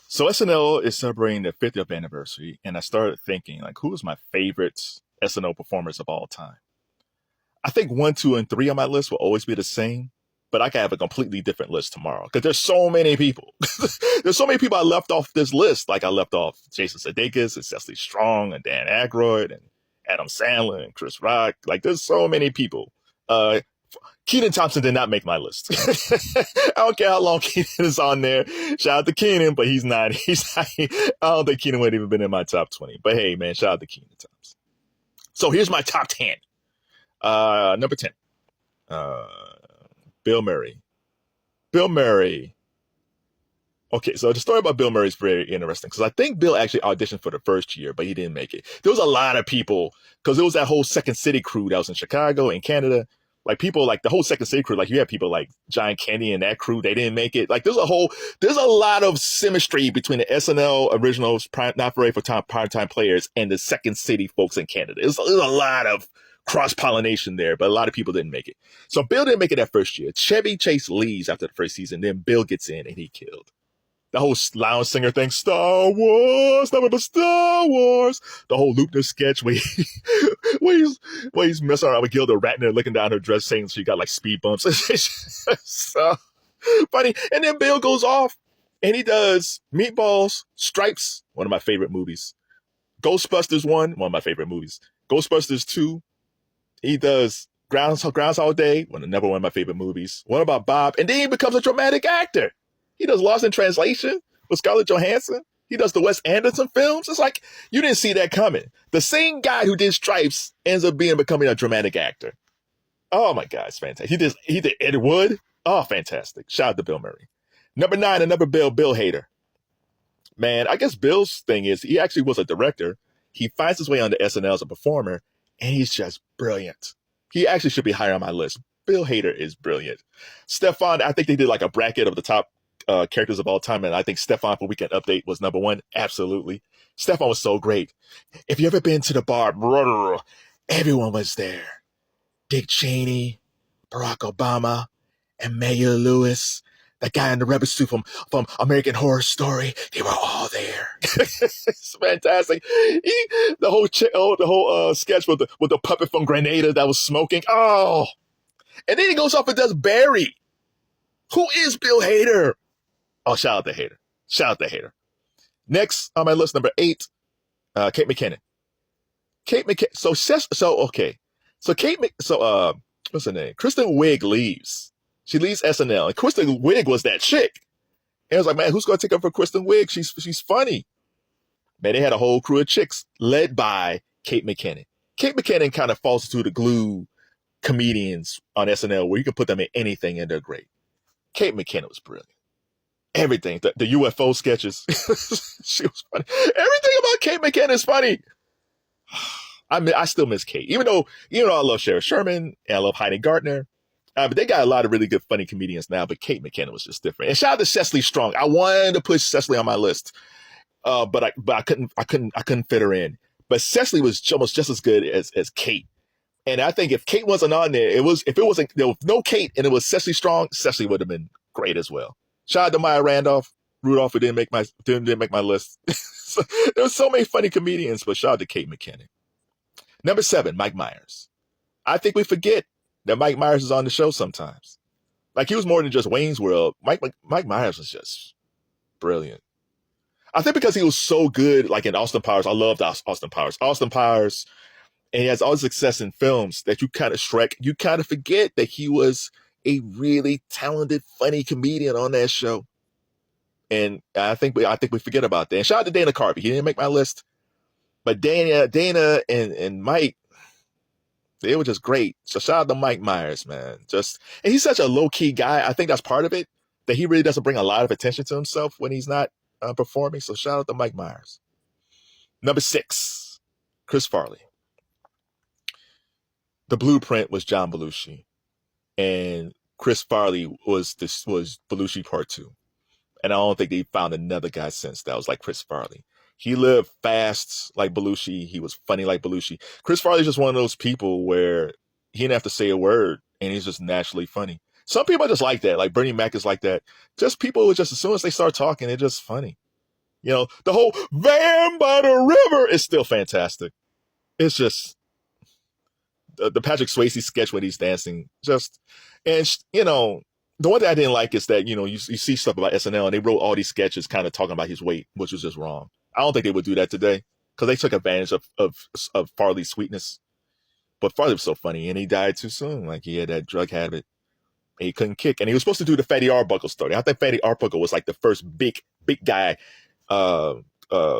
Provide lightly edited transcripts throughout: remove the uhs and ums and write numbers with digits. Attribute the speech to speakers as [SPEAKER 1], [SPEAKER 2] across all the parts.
[SPEAKER 1] So SNL is celebrating their 50th anniversary, and I started thinking, like, who is my favorite SNL performers of all time? I think one, two, and three on my list will always be the same, but I can have a completely different list tomorrow because there's so many people. There's so many people I left off this list. Like I left off Jason Sudeikis and Cecily Strong and Dan Aykroyd and Adam Sandler and Chris Rock. Like there's so many people. Uh, Keenan Thompson did not make my list. I don't care how long Keenan is on there. Shout out to Keenan, but he's not. I don't think Keenan would have even been in my top 20. But hey, man, shout out to Keenan Thompson. So here's my top 10. Number 10. Uh, Bill Murray. Bill Murray. Okay, so the story about Bill Murray is very interesting because I think Bill actually auditioned for the first year, but he didn't make it. There was a lot of people because there was that whole Second City crew that was in Chicago and Canada. Like people like the whole Second City crew, like you have people like John Candy and that crew, they didn't make it. Like there's a lot of symmetry between the SNL originals, not for primetime players, and the Second City folks in Canada. There's a lot of cross pollination there, but a lot of people didn't make it. So Bill didn't make it that first year. Chevy Chase leaves after the first season, then Bill gets in and he killed. The whole lounge singer thing, Star Wars, nothing but Star Wars. The whole Luke sketch where, where he's messing around with Gilda Radner looking down her dress saying she got like speed bumps. It's so funny. And then Bill goes off and he does Meatballs, Stripes, one of my favorite movies. Ghostbusters 1, one of my favorite movies. Ghostbusters 2, he does Groundhog Day, another one of my favorite movies. What about Bob? And then he becomes a dramatic actor. He does Lost in Translation with Scarlett Johansson. He does the Wes Anderson films. It's like, you didn't see that coming. The same guy who did Stripes ends up becoming a dramatic actor. Oh my God, it's fantastic. He did Ed Wood. Oh, fantastic. Shout out to Bill Murray. Number 9, another Bill Hader. Man, I guess Bill's thing is he actually was a director. He finds his way onto SNL as a performer, and he's just brilliant. He actually should be higher on my list. Bill Hader is brilliant. Stefan, I think they did like a bracket of the top characters of all time, and I think Stefan for Weekend Update was number 1. Absolutely. Stefan was so great. If you ever been to the bar, brother, everyone was there. Dick Cheney, Barack Obama, and Mayor Lewis, that guy in the rubber suit from American Horror Story, they were all there. It's fantastic. The whole sketch with the puppet from Grenada that was smoking. Oh, and then he goes off and does Barry. Who is Bill Hader? Oh, shout out to Hader. Shout out to Hader. Next on my list, number 8, Kate McKinnon. Kate McKinnon. What's her name? Kristen Wiig leaves. She leaves SNL, and Kristen Wiig was that chick. And I was like, man, who's going to take up for Kristen Wiig? She's funny. Man, they had a whole crew of chicks led by Kate McKinnon. Kate McKinnon kind of falls through the glue comedians on SNL where you can put them in anything and they're great. Kate McKinnon was brilliant. Everything, the UFO sketches, she was funny. Everything about Kate McKinnon is funny. I still miss Kate, even though I love Sarah Sherman and I love Heidi Gardner. But they got a lot of really good funny comedians now. But Kate McKinnon was just different. And shout out to Cecily Strong. I wanted to push Cecily on my list, but I couldn't fit her in. But Cecily was almost just as good as Kate. And I think if Kate wasn't on there, there was no Kate and it was Cecily Strong, Cecily would have been great as well. Shout out to Maya Rudolph, who didn't make my list. So, there were so many funny comedians, but shout out to Kate McKinnon. Number 7, Mike Myers. I think we forget that Mike Myers is on the show sometimes. Like he was more than just Wayne's World. Mike Myers was just brilliant. I think because he was so good, like in Austin Powers. I loved Austin Powers. Austin Powers, and he has all the success in films that you kind of forget that he was a really talented, funny comedian on that show. And I think we forget about that. And shout out to Dana Carvey. He didn't make my list, but Dana and Mike, they were just great. So shout out to Mike Myers, man. And he's such a low key guy. I think that's part of it, that he really doesn't bring a lot of attention to himself when he's not performing. So shout out to Mike Myers. Number 6, Chris Farley. The Blueprint was John Belushi, and Chris Farley was Belushi Part 2. And I don't think they found another guy since that was like Chris Farley. He lived fast like Belushi. He was funny like Belushi. Chris Farley's just one of those people where he didn't have to say a word and he's just naturally funny. Some people are just like that. Like Bernie Mac is like that. Just people who just, as soon as they start talking, they're just funny. You know, the whole van by the river is still fantastic. It's just the Patrick Swayze sketch when he's dancing. Just, and, you know, the one thing I didn't like is that, you know, you see stuff about SNL and they wrote all these sketches kind of talking about his weight, which was just wrong. I don't think they would do that today because they took advantage of Farley's sweetness. But Farley was so funny and he died too soon. Like he had that drug habit and he couldn't kick. And he was supposed to do the Fatty Arbuckle story. I think Fatty Arbuckle was like the first big guy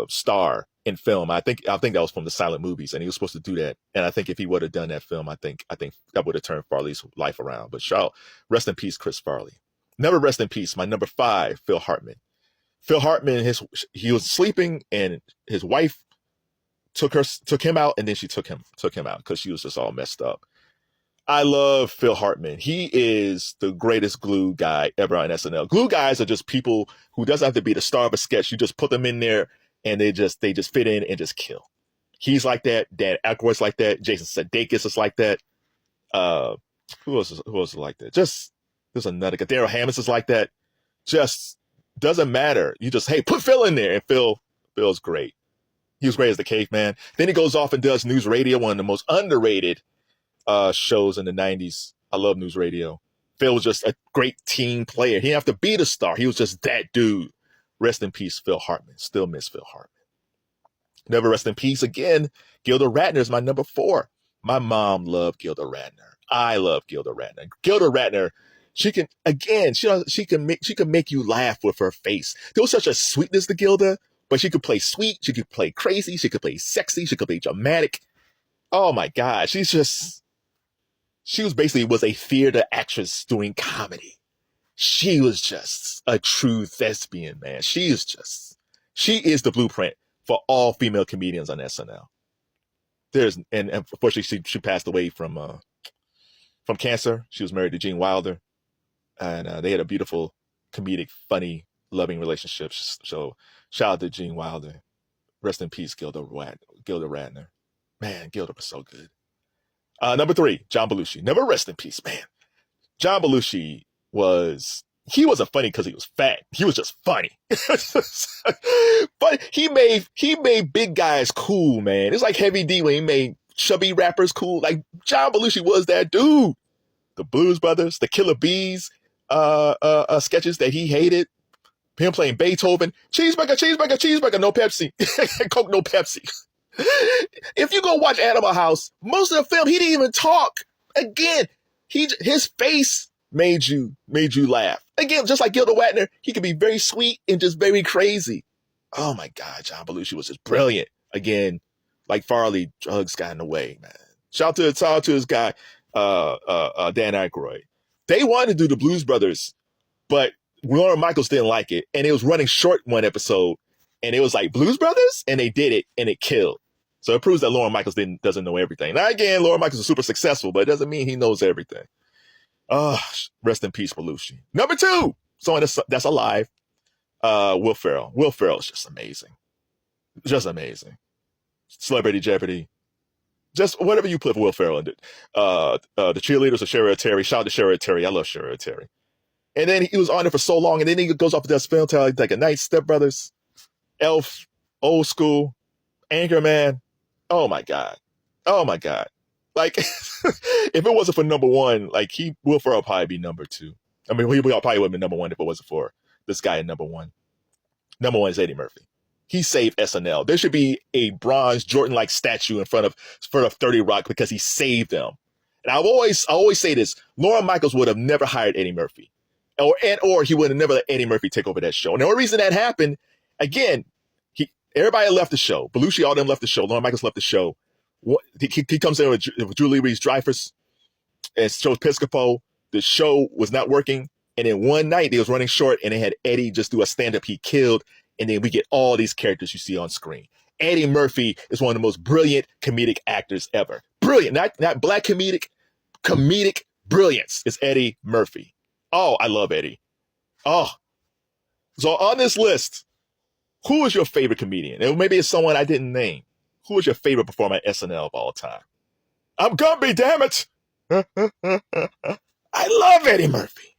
[SPEAKER 1] star in film. I think that was from the silent movies, and he was supposed to do that. And I think if he would have done that film, I think that would have turned Farley's life around. But rest in peace, Chris Farley. Never rest in peace. My number 5, Phil Hartman. Phil Hartman, he was sleeping, and his wife took him out, and then she took him out because she was just all messed up. I love Phil Hartman. He is the greatest glue guy ever on SNL. Glue guys are just people who doesn't have to be the star of a sketch. You just put them in there and they just fit in and just kill. He's like that. Dan Aykroyd's like that. Jason Sudeikis is like that. Who else is like that? Just there's another guy. Daryl Hammond is like that. Just doesn't matter. You just, hey, put Phil in there, and Phil's great. He was great as the caveman. Then he goes off and does News Radio, one of the most underrated shows in the 90s. I love News Radio. Phil was just a great team player. He didn't have to be the star. He was just that dude. Rest in peace, Phil Hartman. Still miss Phil Hartman. Never rest in peace again. Gilda Radner is my number 4. My mom loved Gilda Radner. I love Gilda Radner. Gilda Radner, she can make you laugh with her face. There was such a sweetness to Gilda, but she could play sweet, she could play crazy, she could play sexy, she could play dramatic. Oh my God, she was a theater actress doing comedy. She was just a true thespian, man. She is the blueprint for all female comedians on SNL. And unfortunately she passed away from cancer. She was married to Gene Wilder, and they had a beautiful, comedic, funny, loving relationship. So shout out to Gene Wilder. Rest in peace, Gilda Radner. Man, Gilda was so good. Number 3, John Belushi. Never rest in peace, man. John Belushi wasn't funny because he was fat. He was just funny. But he made big guys cool, man. It's like Heavy D when he made chubby rappers cool. Like John Belushi was that dude. The Blues Brothers, the Killer Bees sketches that he hated. Him playing Beethoven. Cheeseburger, cheeseburger, cheeseburger, no Pepsi. Coke, no Pepsi. If you go watch Animal House, most of the film, he didn't even talk. Again, his face made you laugh. Again, just like Gilda Radner, he could be very sweet and just very crazy. Oh my God, John Belushi was just brilliant. Again, like Farley, drugs got in the way, man. Shout out to this guy, Dan Aykroyd. They wanted to do the Blues Brothers, but Lorne Michaels didn't like it, and it was running short one episode, and it was like Blues Brothers, and they did it, and it killed. So it proves that Lorne Michaels doesn't know everything. Now again, Lorne Michaels is super successful, but it doesn't mean he knows everything. Rest in peace, Belushi. Number 2, someone that's alive, Will Ferrell. Will Ferrell is just amazing. Just amazing. Celebrity Jeopardy. Just whatever you put Will Ferrell in it. The cheerleaders of Sherry Terry. Shout out to Sherry Terry. I love Sherry Terry. And then he was on it for so long, and then he goes off and does film like A Night, Step Brothers, Elf, Old School, Anchorman. Oh my God. Like, if it wasn't for number 1, like Will Ferrell probably be number 2. I mean, he probably would have been number 1 if it wasn't for this guy in number 1. Number 1 is Eddie Murphy. He saved SNL. There should be a bronze Jordan-like statue in front of 30 Rock because he saved them. And I always say this: Lorne Michaels would have never hired Eddie Murphy, or he would have never let Eddie Murphy take over that show. And the only reason that happened, again, everybody left the show. Belushi, all them left the show. Lorne Michaels left the show. He comes in with Julie Louis-Dreyfus and Joe Piscopo. The show was not working. And then one night they was running short and they had Eddie just do a stand-up he killed. And then we get all these characters you see on screen. Eddie Murphy is one of the most brilliant comedic actors ever. Brilliant. Not black comedic brilliance is Eddie Murphy. Oh, I love Eddie. Oh. So on this list, who is your favorite comedian? And maybe it's someone I didn't name. Who is your favorite performer at SNL of all time? I'm Gumby, damn it. I love Eddie Murphy.